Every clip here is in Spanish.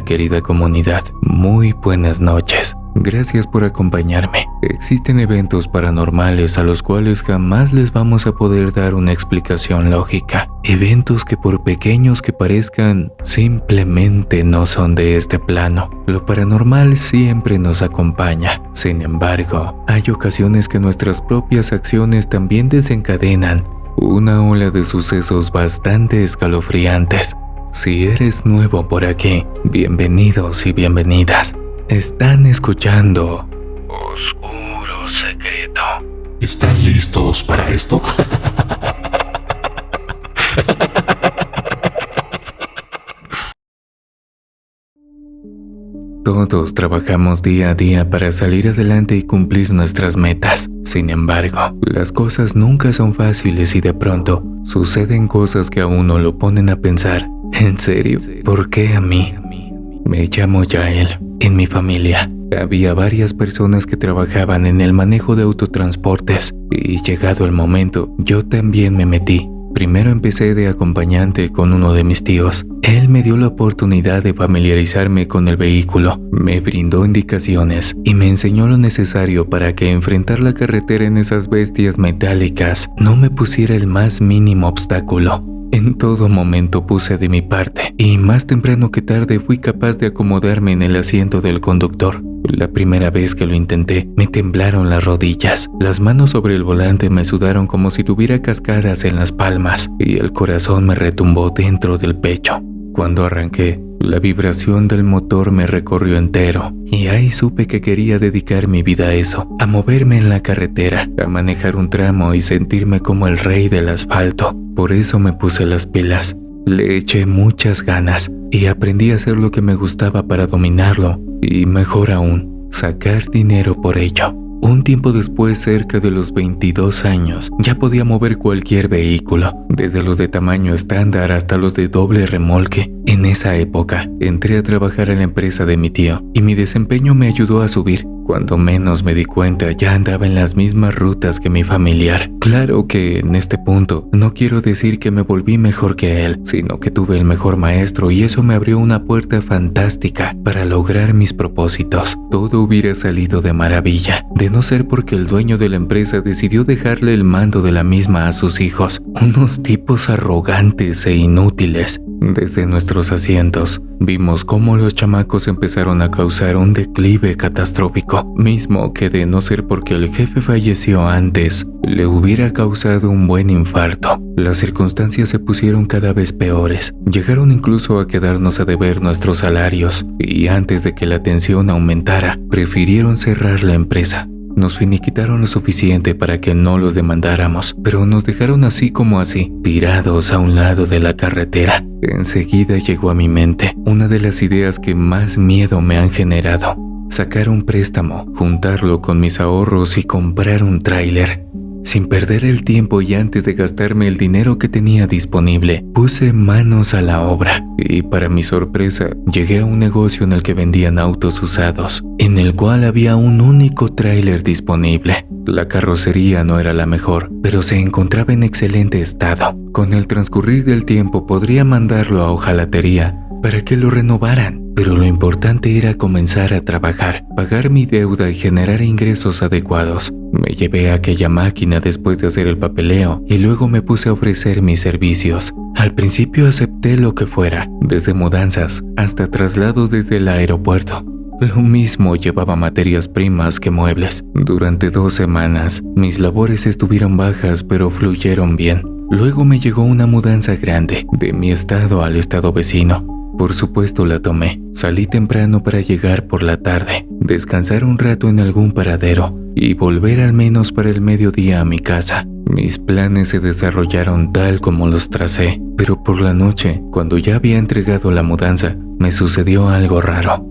querida comunidad, muy buenas noches. Gracias por acompañarme. Existen eventos paranormales a los cuales jamás les vamos a poder dar una explicación lógica. Eventos que por pequeños que parezcan, simplemente no son de este plano. Lo paranormal siempre nos acompaña. Sin embargo, hay ocasiones que nuestras propias acciones también desencadenan una ola de sucesos bastante escalofriantes. Si eres nuevo por aquí, bienvenidos y bienvenidas. Están escuchando Oscuro Secreto. ¿Están listos para esto? Todos trabajamos día a día para salir adelante y cumplir nuestras metas. Sin embargo, las cosas nunca son fáciles y de pronto suceden cosas que a uno lo ponen a pensar. ¿En serio? ¿Por qué a mí? Me llamo Yael. En mi familia había varias personas que trabajaban en el manejo de autotransportes y llegado el momento, yo también me metí. Primero empecé de acompañante con uno de mis tíos. Él me dio la oportunidad de familiarizarme con el vehículo, me brindó indicaciones y me enseñó lo necesario para que enfrentar la carretera en esas bestias metálicas no me pusiera el más mínimo obstáculo. En todo momento puse de mi parte y más temprano que tarde fui capaz de acomodarme en el asiento del conductor. La primera vez que lo intenté, me temblaron las rodillas, las manos sobre el volante me sudaron como si tuviera cascadas en las palmas y el corazón me retumbó dentro del pecho. Cuando arranqué, la vibración del motor me recorrió entero y ahí supe que quería dedicar mi vida a eso, a moverme en la carretera, a manejar un tramo y sentirme como el rey del asfalto. Por eso me puse las pilas, le eché muchas ganas y aprendí a hacer lo que me gustaba para dominarlo y, mejor aún, sacar dinero por ello. Un tiempo después, cerca de los 22 años, ya podía mover cualquier vehículo, desde los de tamaño estándar hasta los de doble remolque. En esa época, entré a trabajar en la empresa de mi tío y mi desempeño me ayudó a subir. Cuando menos me di cuenta, ya andaba en las mismas rutas que mi familiar. Claro que en este punto no quiero decir que me volví mejor que él, sino que tuve el mejor maestro y eso me abrió una puerta fantástica para lograr mis propósitos. Todo hubiera salido de maravilla, de no ser porque el dueño de la empresa decidió dejarle el mando de la misma a sus hijos, unos tipos arrogantes e inútiles. Desde nuestros asientos, vimos cómo los chamacos empezaron a causar un declive catastrófico, mismo que de no ser porque el jefe falleció antes, le hubiera causado un buen infarto. Las circunstancias se pusieron cada vez peores, llegaron incluso a quedarnos a deber nuestros salarios, y antes de que la tensión aumentara, prefirieron cerrar la empresa. Nos finiquitaron lo suficiente para que no los demandáramos, pero nos dejaron así como así, tirados a un lado de la carretera. Enseguida llegó a mi mente una de las ideas que más miedo me han generado: sacar un préstamo, juntarlo con mis ahorros y comprar un tráiler. Sin perder el tiempo y antes de gastarme el dinero que tenía disponible, puse manos a la obra y, para mi sorpresa, llegué a un negocio en el que vendían autos usados, en el cual había un único tráiler disponible. La carrocería no era la mejor, pero se encontraba en excelente estado. Con el transcurrir del tiempo podría mandarlo a hojalatería para que lo renovaran, pero lo importante era comenzar a trabajar, pagar mi deuda y generar ingresos adecuados. Me llevé a aquella máquina después de hacer el papeleo y luego me puse a ofrecer mis servicios. Al principio acepté lo que fuera, desde mudanzas hasta traslados desde el aeropuerto. Lo mismo llevaba materias primas que muebles. Durante 2 semanas, mis labores estuvieron bajas pero fluyeron bien. Luego me llegó una mudanza grande, de mi estado al estado vecino. Por supuesto la tomé. Salí temprano para llegar por la tarde, descansar un rato en algún paradero y volver al menos para el mediodía a mi casa. Mis planes se desarrollaron tal como los tracé, pero por la noche, cuando ya había entregado la mudanza, me sucedió algo raro.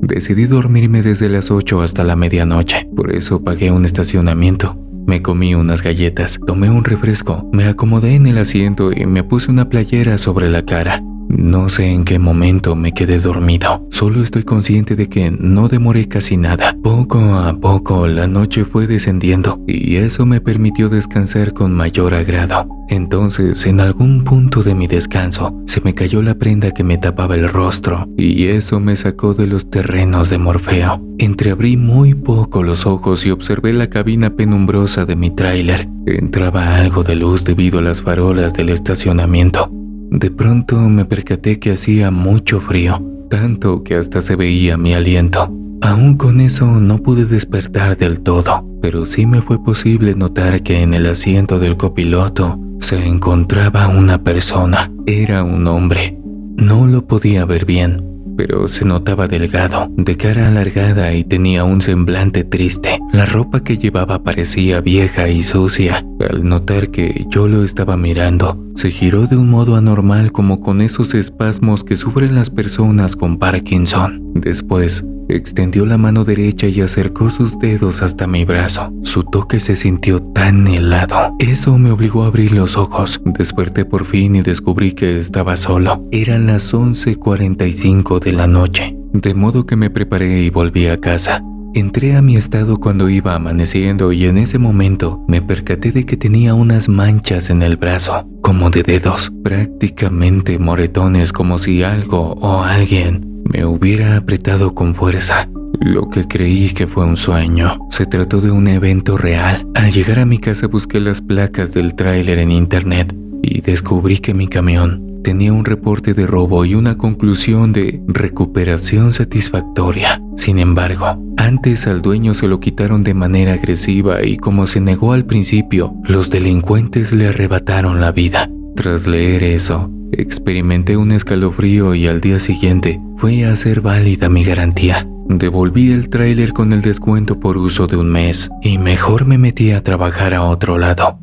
Decidí dormirme desde las 8 hasta la medianoche, por eso pagué un estacionamiento. Me comí unas galletas, tomé un refresco, me acomodé en el asiento y me puse una playera sobre la cara. No sé en qué momento me quedé dormido. Solo estoy consciente de que no demoré casi nada. Poco a poco la noche fue descendiendo y eso me permitió descansar con mayor agrado. Entonces, en algún punto de mi descanso, se me cayó la prenda que me tapaba el rostro y eso me sacó de los terrenos de Morfeo. Entreabrí muy poco los ojos y observé la cabina penumbrosa de mi tráiler. Entraba algo de luz debido a las farolas del estacionamiento. De pronto me percaté que hacía mucho frío, tanto que hasta se veía mi aliento. Aún con eso no pude despertar del todo, pero sí me fue posible notar que en el asiento del copiloto se encontraba una persona. Era un hombre. No lo podía ver bien, pero se notaba delgado, de cara alargada y tenía un semblante triste. La ropa que llevaba parecía vieja y sucia. Al notar que yo lo estaba mirando, se giró de un modo anormal, como con esos espasmos que sufren las personas con Parkinson. Después, extendió la mano derecha y acercó sus dedos hasta mi brazo. Su toque se sintió tan helado. Eso me obligó a abrir los ojos. Desperté por fin y descubrí que estaba solo. Eran las 11:45 de la noche, de modo que me preparé y volví a casa. Entré a mi estado cuando iba amaneciendo y en ese momento me percaté de que tenía unas manchas en el brazo, como de dedos, prácticamente moretones, como si algo o alguien me hubiera apretado con fuerza. Lo que creí que fue un sueño. Se trató de un evento real. Al llegar a mi casa busqué las placas del tráiler en internet y descubrí que mi camión tenía un reporte de robo y una conclusión de recuperación satisfactoria. Sin embargo, antes al dueño se lo quitaron de manera agresiva y como se negó al principio, los delincuentes le arrebataron la vida. Tras leer eso, experimenté un escalofrío y al día siguiente fue a hacer válida mi garantía. Devolví el tráiler con el descuento por uso de un mes y mejor me metí a trabajar a otro lado.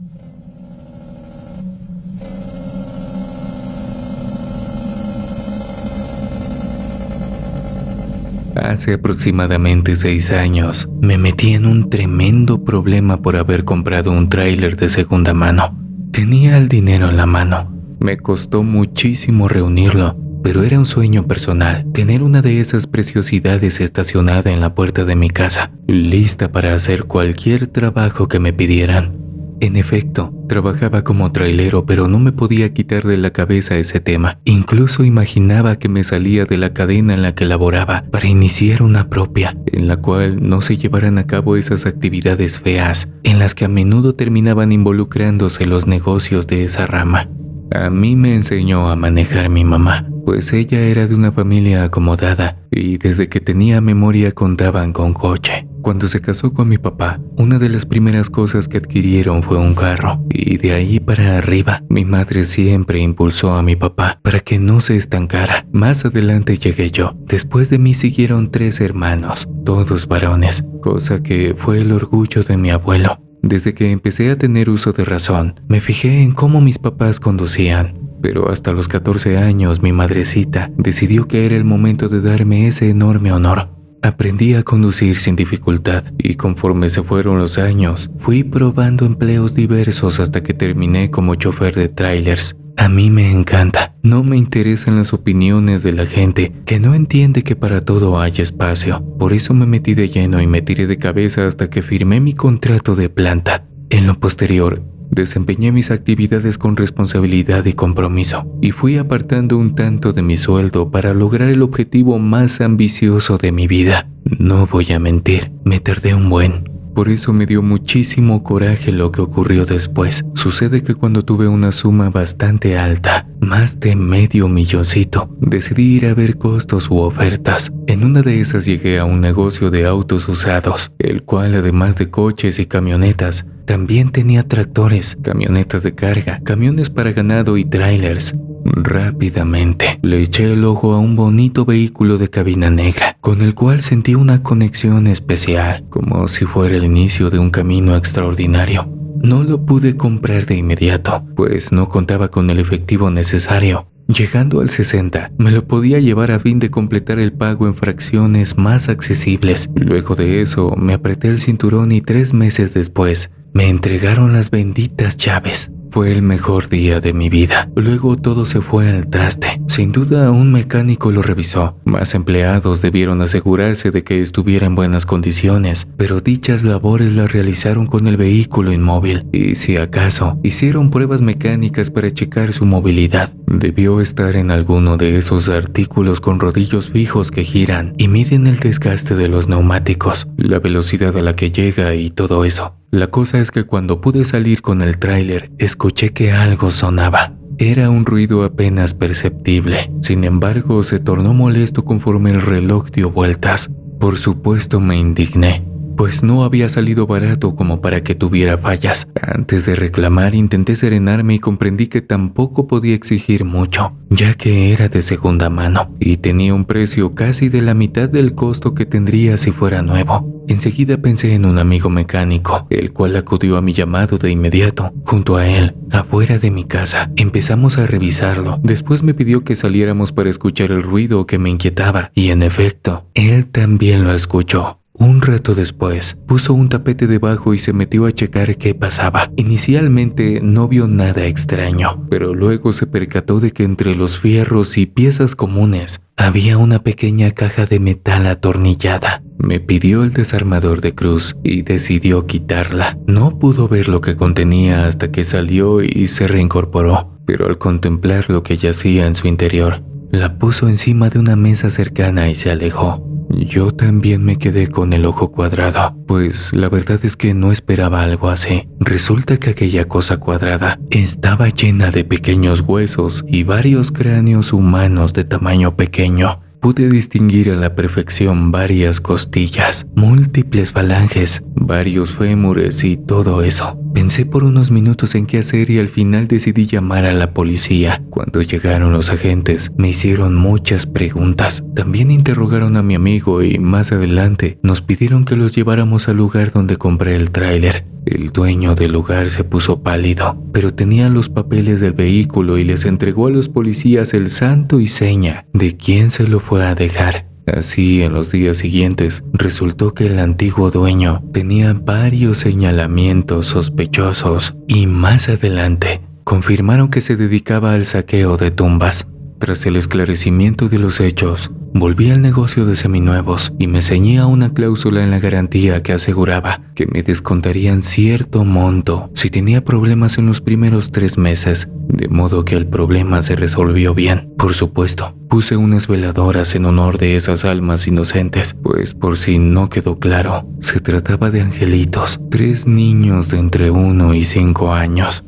Hace aproximadamente 6 años, me metí en un tremendo problema por haber comprado un tráiler de segunda mano. Tenía el dinero en la mano. Me costó muchísimo reunirlo, pero era un sueño personal, tener una de esas preciosidades estacionada en la puerta de mi casa, lista para hacer cualquier trabajo que me pidieran. En efecto, trabajaba como trailero, pero no me podía quitar de la cabeza ese tema. Incluso imaginaba que me salía de la cadena en la que laboraba para iniciar una propia, en la cual no se llevaran a cabo esas actividades feas, en las que a menudo terminaban involucrándose los negocios de esa rama. A mí me enseñó a manejar mi mamá, pues ella era de una familia acomodada y desde que tenía memoria contaban con coche. Cuando se casó con mi papá, una de las primeras cosas que adquirieron fue un carro y de ahí para arriba mi madre siempre impulsó a mi papá para que no se estancara. Más adelante llegué yo. Después de mí siguieron 3 hermanos, todos varones, cosa que fue el orgullo de mi abuelo. Desde que empecé a tener uso de razón, me fijé en cómo mis papás conducían. Pero hasta los 14 años mi madrecita decidió que era el momento de darme ese enorme honor. Aprendí a conducir sin dificultad y conforme se fueron los años, fui probando empleos diversos hasta que terminé como chofer de trailers. A mí me encanta. No me interesan las opiniones de la gente que no entiende que para todo hay espacio. Por eso me metí de lleno y me tiré de cabeza hasta que firmé mi contrato de planta. En lo posterior, desempeñé mis actividades con responsabilidad y compromiso y fui apartando un tanto de mi sueldo para lograr el objetivo más ambicioso de mi vida. No voy a mentir, me tardé un buen. Por eso me dio muchísimo coraje lo que ocurrió después. Sucede que cuando tuve una suma bastante alta, más de $500,000, decidí ir a ver costos u ofertas. En una de esas llegué a un negocio de autos usados, el cual además de coches y camionetas, también tenía tractores, camionetas de carga, camiones para ganado y trailers. Rápidamente le eché el ojo a un bonito vehículo de cabina negra, con el cual sentí una conexión especial, como si fuera el inicio de un camino extraordinario. No lo pude comprar de inmediato, pues no contaba con el efectivo necesario. Llegando al 60, me lo podía llevar a fin de completar el pago en fracciones más accesibles. Luego de eso, me apreté el cinturón y 3 meses después, me entregaron las benditas llaves. Fue el mejor día de mi vida. Luego todo se fue al traste. Sin duda un mecánico lo revisó. Más empleados debieron asegurarse de que estuviera en buenas condiciones, pero dichas labores las realizaron con el vehículo inmóvil y, si acaso, hicieron pruebas mecánicas para checar su movilidad. Debió estar en alguno de esos artículos con rodillos fijos que giran y miden el desgaste de los neumáticos, la velocidad a la que llega y todo eso. La cosa es que cuando pude salir con el tráiler, escuché que algo sonaba. Era un ruido apenas perceptible. Sin embargo, se tornó molesto conforme el reloj dio vueltas. Por supuesto me indigné, pues no había salido barato como para que tuviera fallas. Antes de reclamar intenté serenarme y comprendí que tampoco podía exigir mucho, ya que era de segunda mano y tenía un precio casi de la mitad del costo que tendría si fuera nuevo. Enseguida pensé en un amigo mecánico, el cual acudió a mi llamado de inmediato. Junto a él, afuera de mi casa, empezamos a revisarlo. Después me pidió que saliéramos para escuchar el ruido que me inquietaba, y en efecto, él también lo escuchó. Un rato después, puso un tapete debajo y se metió a checar qué pasaba. Inicialmente no vio nada extraño, pero luego se percató de que entre los fierros y piezas comunes había una pequeña caja de metal atornillada. Me pidió el desarmador de cruz y decidió quitarla. No pudo ver lo que contenía hasta que salió y se reincorporó, pero al contemplar lo que yacía en su interior, la puso encima de una mesa cercana y se alejó. Yo también me quedé con el ojo cuadrado, pues la verdad es que no esperaba algo así. Resulta que aquella cosa cuadrada estaba llena de pequeños huesos y varios cráneos humanos de tamaño pequeño. Pude distinguir a la perfección varias costillas, múltiples falanges, varios fémures y todo eso. Pensé por unos minutos en qué hacer y al final decidí llamar a la policía. Cuando llegaron los agentes, me hicieron muchas preguntas. También interrogaron a mi amigo y más adelante nos pidieron que los lleváramos al lugar donde compré el tráiler. El dueño del lugar se puso pálido, pero tenía los papeles del vehículo y les entregó a los policías el santo y seña de quién se lo fue a dejar. Así, en los días siguientes, resultó que el antiguo dueño tenía varios señalamientos sospechosos y más adelante confirmaron que se dedicaba al saqueo de tumbas. Tras el esclarecimiento de los hechos, volví al negocio de seminuevos y me ceñí a una cláusula en la garantía que aseguraba que me descontarían cierto monto si tenía problemas en los primeros 3 meses, de modo que el problema se resolvió bien. Por supuesto, puse unas veladoras en honor de esas almas inocentes, pues por si no quedó claro, se trataba de angelitos, 3 niños de entre 1 y 5 años.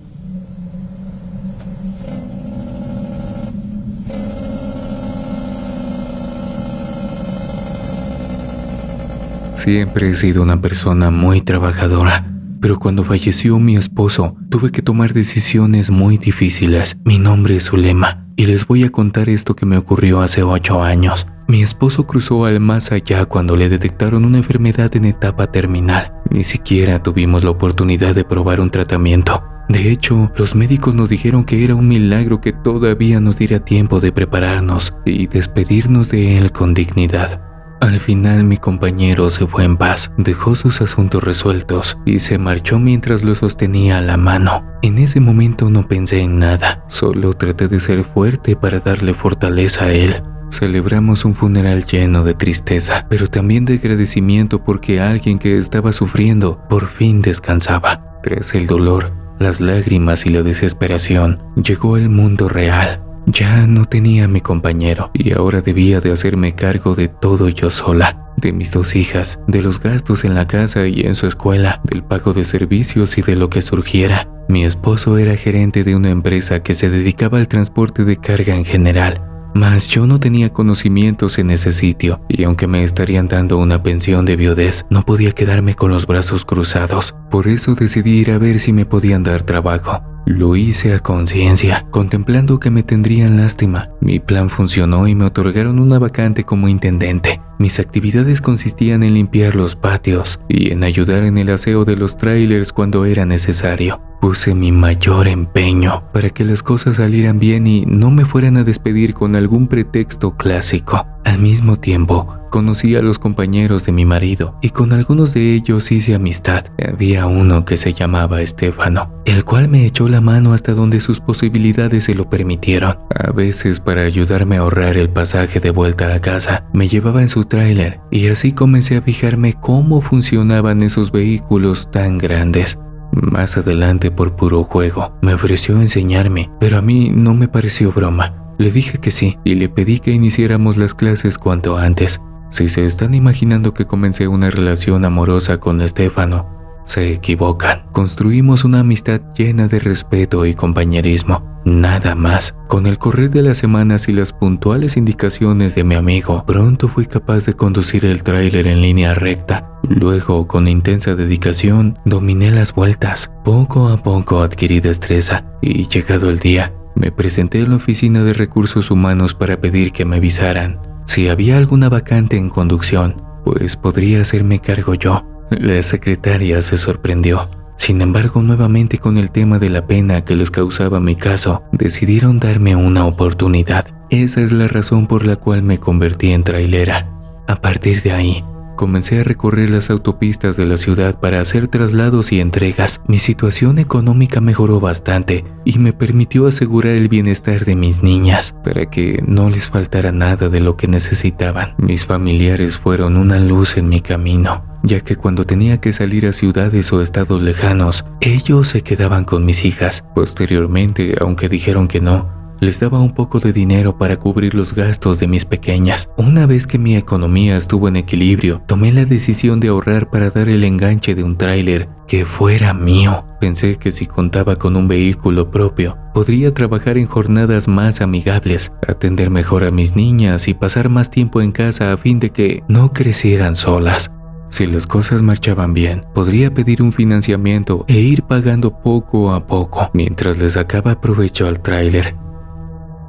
Siempre he sido una persona muy trabajadora, pero cuando falleció mi esposo, tuve que tomar decisiones muy difíciles. Mi nombre es Zulema, y les voy a contar esto que me ocurrió hace 8 años. Mi esposo cruzó al más allá cuando le detectaron una enfermedad en etapa terminal. Ni siquiera tuvimos la oportunidad de probar un tratamiento. De hecho, los médicos nos dijeron que era un milagro que todavía nos diera tiempo de prepararnos y despedirnos de él con dignidad. Al final mi compañero se fue en paz, dejó sus asuntos resueltos y se marchó mientras lo sostenía a la mano. En ese momento no pensé en nada, solo traté de ser fuerte para darle fortaleza a él. Celebramos un funeral lleno de tristeza, pero también de agradecimiento porque alguien que estaba sufriendo por fin descansaba. Tras el dolor, las lágrimas y la desesperación, llegó el mundo real. Ya no tenía a mi compañero y ahora debía de hacerme cargo de todo yo sola, de mis 2 hijas, de los gastos en la casa y en su escuela, del pago de servicios y de lo que surgiera. Mi esposo era gerente de una empresa que se dedicaba al transporte de carga en general, mas yo no tenía conocimientos en ese sitio y aunque me estarían dando una pensión de viudez, no podía quedarme con los brazos cruzados. Por eso decidí ir a ver si me podían dar trabajo. Lo hice a conciencia, contemplando que me tendrían lástima. Mi plan funcionó y me otorgaron una vacante como intendente. Mis actividades consistían en limpiar los patios y en ayudar en el aseo de los tráilers cuando era necesario. Puse mi mayor empeño para que las cosas salieran bien y no me fueran a despedir con algún pretexto clásico. Al mismo tiempo, Conocí a los compañeros de mi marido y con algunos de ellos hice amistad. Había uno que se llamaba Estefano, el cual me echó la mano hasta donde sus posibilidades se lo permitieron. A veces, para ayudarme a ahorrar el pasaje de vuelta a casa, me llevaba en su tráiler y así comencé a fijarme cómo funcionaban esos vehículos tan grandes. Más adelante, por puro juego, me ofreció enseñarme, pero a mí no me pareció broma. Le dije que sí y le pedí que iniciáramos las clases cuanto antes. Si se están imaginando que comencé una relación amorosa con Estefano, se equivocan. Construimos una amistad llena de respeto y compañerismo. Nada más. Con el correr de las semanas y las puntuales indicaciones de mi amigo, pronto fui capaz de conducir el tráiler en línea recta. Luego, con intensa dedicación, dominé las vueltas. Poco a poco adquirí destreza y, llegado el día, me presenté en la oficina de recursos humanos para pedir que me avisaran si había alguna vacante en conducción, pues podría hacerme cargo yo. La secretaria se sorprendió. Sin embargo, nuevamente con el tema de la pena que les causaba mi caso, decidieron darme una oportunidad. Esa es la razón por la cual me convertí en trailera. A partir de ahí, comencé a recorrer las autopistas de la ciudad para hacer traslados y entregas. Mi situación económica mejoró bastante y me permitió asegurar el bienestar de mis niñas para que no les faltara nada de lo que necesitaban. Mis familiares fueron una luz en mi camino, ya que cuando tenía que salir a ciudades o estados lejanos, ellos se quedaban con mis hijas. Posteriormente, aunque dijeron que no, les daba un poco de dinero para cubrir los gastos de mis pequeñas. Una vez que mi economía estuvo en equilibrio, tomé la decisión de ahorrar para dar el enganche de un tráiler que fuera mío. Pensé que si contaba con un vehículo propio, podría trabajar en jornadas más amigables, atender mejor a mis niñas y pasar más tiempo en casa a fin de que no crecieran solas. Si las cosas marchaban bien, podría pedir un financiamiento e ir pagando poco a poco mientras les sacaba provecho al tráiler.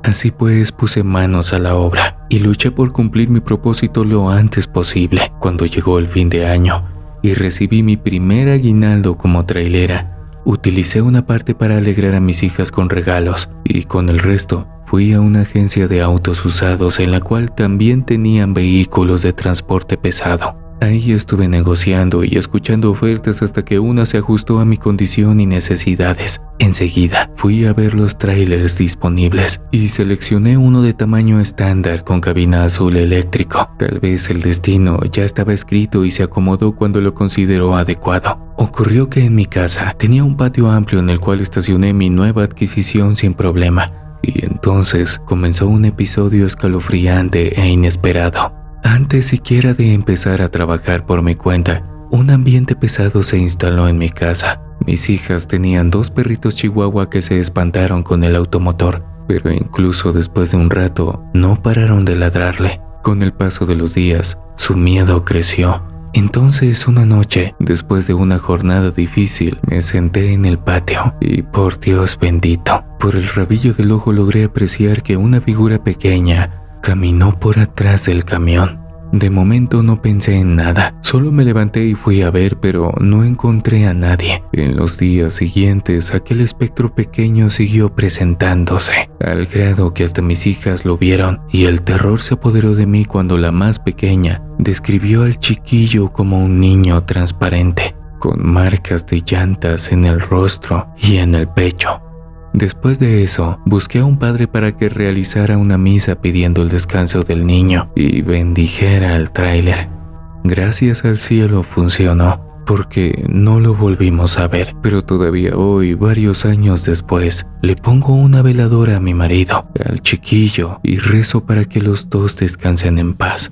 Así pues, puse manos a la obra y luché por cumplir mi propósito lo antes posible. Cuando llegó el fin de año y recibí mi primer aguinaldo como trailera, utilicé una parte para alegrar a mis hijas con regalos y con el resto fui a una agencia de autos usados en la cual también tenían vehículos de transporte pesado. Ahí estuve negociando y escuchando ofertas hasta que una se ajustó a mi condición y necesidades. Enseguida fui a ver los trailers disponibles y seleccioné uno de tamaño estándar con cabina azul eléctrico. Tal vez el destino ya estaba escrito y se acomodó cuando lo consideró adecuado. Ocurrió que en mi casa tenía un patio amplio en el cual estacioné mi nueva adquisición sin problema. Y entonces comenzó un episodio escalofriante e inesperado. Antes siquiera de empezar a trabajar por mi cuenta, un ambiente pesado se instaló en mi casa. Mis hijas tenían 2 perritos chihuahua que se espantaron con el automotor, pero incluso después de un rato no pararon de ladrarle. Con el paso de los días, su miedo creció. Entonces, una noche, después de una jornada difícil, me senté en el patio y, por Dios bendito, por el rabillo del ojo logré apreciar que una figura pequeña caminó por atrás del camión. De momento no pensé en nada, solo me levanté y fui a ver, pero no encontré a nadie. En los días siguientes, aquel espectro pequeño siguió presentándose, al grado que hasta mis hijas lo vieron, y el terror se apoderó de mí cuando la más pequeña describió al chiquillo como un niño transparente, con marcas de llantas en el rostro y en el pecho. Después de eso, busqué a un padre para que realizara una misa pidiendo el descanso del niño y bendijera al tráiler. Gracias al cielo funcionó, porque no lo volvimos a ver, pero todavía hoy, varios años después, le pongo una veladora a mi marido, al chiquillo, y rezo para que los dos descansen en paz.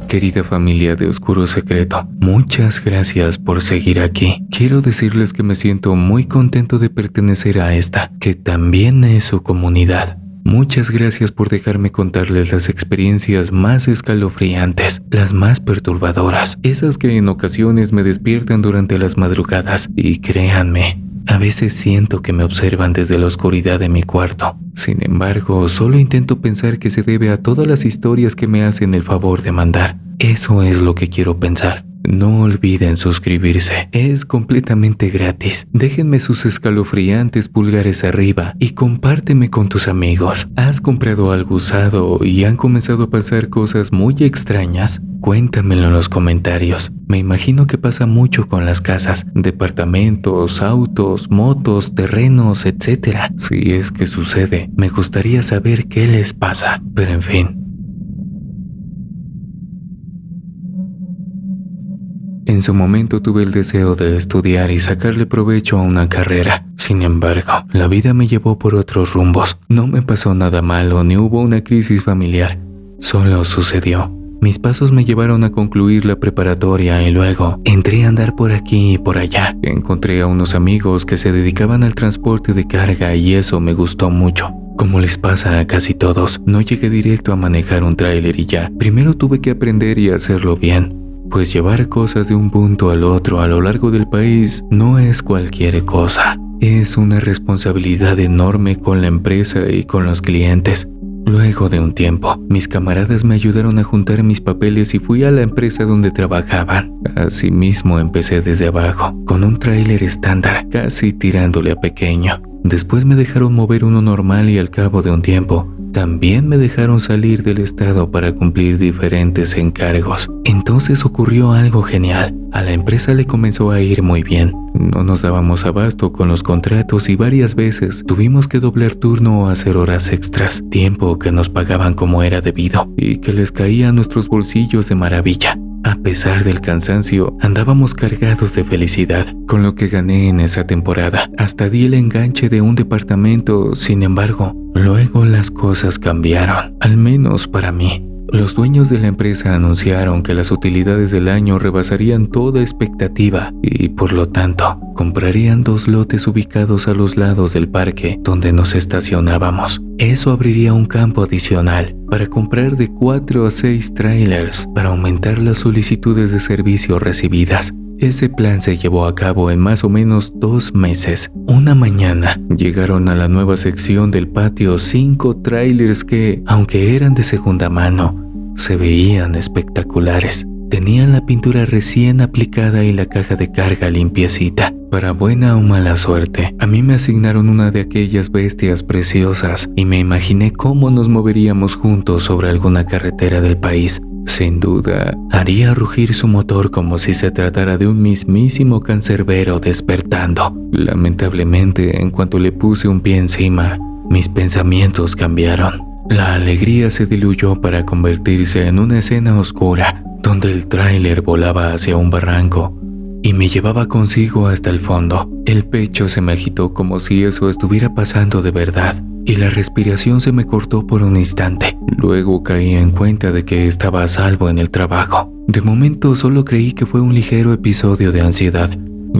Querida familia de Oscuro Secreto, muchas gracias por seguir aquí. Quiero decirles que me siento muy contento de pertenecer a esta, que también es su comunidad. Muchas gracias por dejarme contarles las experiencias más escalofriantes, las más perturbadoras, esas que en ocasiones me despiertan durante las madrugadas. Y créanme, a veces siento que me observan desde la oscuridad de mi cuarto. Sin embargo, solo intento pensar que se debe a todas las historias que me hacen el favor de mandar. Eso es lo que quiero pensar. No olviden suscribirse, es completamente gratis. Déjenme sus escalofriantes pulgares arriba y compárteme con tus amigos. ¿Has comprado algo usado y han comenzado a pasar cosas muy extrañas? Cuéntamelo en los comentarios. Me imagino que pasa mucho con las casas, departamentos, autos, motos, terrenos, etc. Si es que sucede, me gustaría saber qué les pasa. Pero en fin. En su momento tuve el deseo de estudiar y sacarle provecho a una carrera. Sin embargo, la vida me llevó por otros rumbos. No me pasó nada malo ni hubo una crisis familiar. Solo sucedió. Mis pasos me llevaron a concluir la preparatoria y luego entré a andar por aquí y por allá. Encontré a unos amigos que se dedicaban al transporte de carga y eso me gustó mucho. Como les pasa a casi todos, no llegué directo a manejar un tráiler y ya. Primero tuve que aprender y hacerlo bien. Pues llevar cosas de un punto al otro a lo largo del país no es cualquier cosa. Es una responsabilidad enorme con la empresa y con los clientes. Luego de un tiempo, mis camaradas me ayudaron a juntar mis papeles y fui a la empresa donde trabajaban. Asimismo empecé desde abajo, con un tráiler estándar, casi tirándole a pequeño. Después me dejaron mover uno normal y al cabo de un tiempo, también me dejaron salir del estado para cumplir diferentes encargos. Entonces ocurrió algo genial. A la empresa le comenzó a ir muy bien. No nos dábamos abasto con los contratos y varias veces tuvimos que doblar turno o hacer horas extras, tiempo que nos pagaban como era debido y que les caía a nuestros bolsillos de maravilla. A pesar del cansancio, andábamos cargados de felicidad con lo que gané en esa temporada. Hasta di el enganche de un departamento, sin embargo, luego las cosas cambiaron, al menos para mí. Los dueños de la empresa anunciaron que las utilidades del año rebasarían toda expectativa y, por lo tanto, comprarían 2 lotes ubicados a los lados del parque donde nos estacionábamos. Eso abriría un campo adicional para comprar de 4 a 6 trailers para aumentar las solicitudes de servicio recibidas. Ese plan se llevó a cabo en más o menos 2 meses. Una mañana llegaron a la nueva sección del patio 5 trailers que, aunque eran de segunda mano, se veían espectaculares. Tenían la pintura recién aplicada y la caja de carga limpiecita. Para buena o mala suerte, a mí me asignaron una de aquellas bestias preciosas y me imaginé cómo nos moveríamos juntos sobre alguna carretera del país. Sin duda, haría rugir su motor como si se tratara de un mismísimo cancerbero despertando. Lamentablemente, en cuanto le puse un pie encima, mis pensamientos cambiaron. La alegría se diluyó para convertirse en una escena oscura, donde el tráiler volaba hacia un barranco y me llevaba consigo hasta el fondo. El pecho se me agitó como si eso estuviera pasando de verdad y la respiración se me cortó por un instante. Luego caí en cuenta de que estaba a salvo en el trabajo. De momento solo creí que fue un ligero episodio de ansiedad.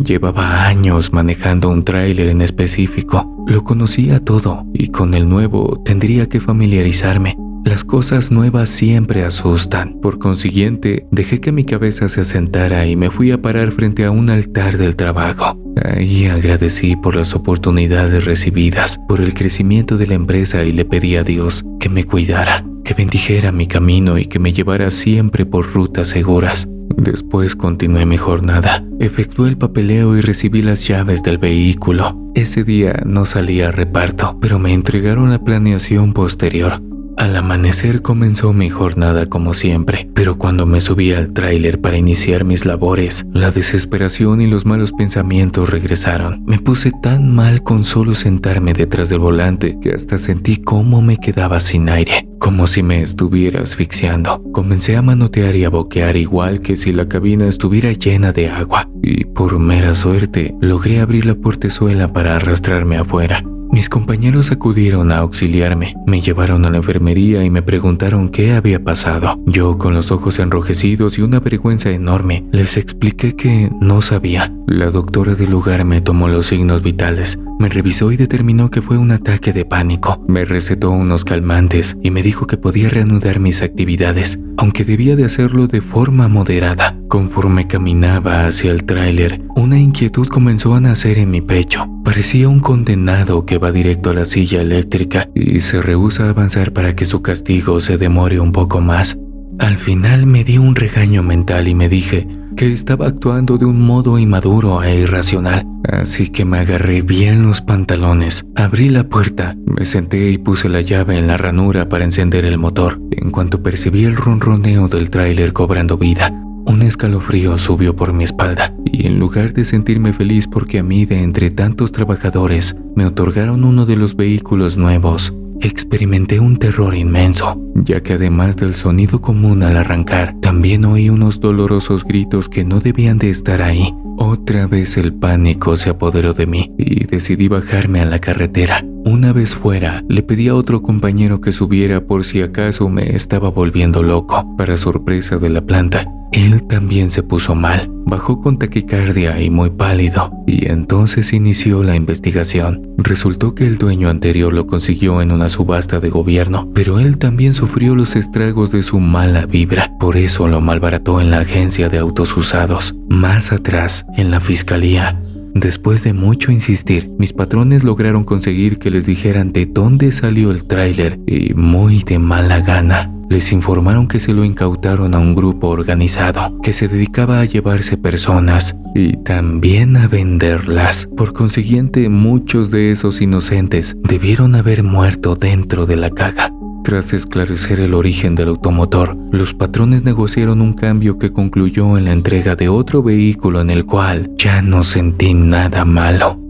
Llevaba años manejando un tráiler en específico. Lo conocía todo y con el nuevo tendría que familiarizarme. Las cosas nuevas siempre asustan. Por consiguiente, dejé que mi cabeza se asentara y me fui a parar frente a un altar del trabajo. Ahí agradecí por las oportunidades recibidas, por el crecimiento de la empresa y le pedí a Dios que me cuidara, que bendijera mi camino y que me llevara siempre por rutas seguras. Después continué mi jornada. Efectué el papeleo y recibí las llaves del vehículo. Ese día no salí a reparto, pero me entregaron la planeación posterior. Al amanecer comenzó mi jornada como siempre, pero cuando me subí al tráiler para iniciar mis labores, la desesperación y los malos pensamientos regresaron. Me puse tan mal con solo sentarme detrás del volante que hasta sentí cómo me quedaba sin aire, como si me estuviera asfixiando. Comencé a manotear y a boquear igual que si la cabina estuviera llena de agua, y por mera suerte logré abrir la portezuela para arrastrarme afuera. Mis compañeros acudieron a auxiliarme, me llevaron a la enfermería y me preguntaron qué había pasado. Yo, con los ojos enrojecidos y una vergüenza enorme, les expliqué que no sabía. La doctora del lugar me tomó los signos vitales, me revisó y determinó que fue un ataque de pánico. Me recetó unos calmantes y me dijo que podía reanudar mis actividades, aunque debía de hacerlo de forma moderada. Conforme caminaba hacia el tráiler, una inquietud comenzó a nacer en mi pecho. Parecía un condenado que va directo a la silla eléctrica y se rehúsa a avanzar para que su castigo se demore un poco más. Al final me di un regaño mental y me dije, que estaba actuando de un modo inmaduro e irracional. Así que me agarré bien los pantalones, abrí la puerta, me senté y puse la llave en la ranura para encender el motor. En cuanto percibí el ronroneo del tráiler cobrando vida, un escalofrío subió por mi espalda y en lugar de sentirme feliz porque a mí de entre tantos trabajadores me otorgaron uno de los vehículos nuevos, experimenté un terror inmenso, ya que además del sonido común al arrancar, también oí unos dolorosos gritos que no debían de estar ahí. Otra vez el pánico se apoderó de mí y decidí bajarme a la carretera. Una vez fuera, le pedí a otro compañero que subiera por si acaso me estaba volviendo loco. Para sorpresa de la planta, él también se puso mal, bajó con taquicardia y muy pálido, y entonces inició la investigación. Resultó que el dueño anterior lo consiguió en una subasta de gobierno, pero él también sufrió los estragos de su mala vibra, por eso lo malbarató en la agencia de autos usados. Más atrás, en la fiscalía, después de mucho insistir, mis patrones lograron conseguir que les dijeran de dónde salió el tráiler y muy de mala gana les informaron que se lo incautaron a un grupo organizado que se dedicaba a llevarse personas y también a venderlas. Por consiguiente, muchos de esos inocentes debieron haber muerto dentro de la caja. Tras esclarecer el origen del automotor, los patrones negociaron un cambio que concluyó en la entrega de otro vehículo en el cual ya no sentí nada malo.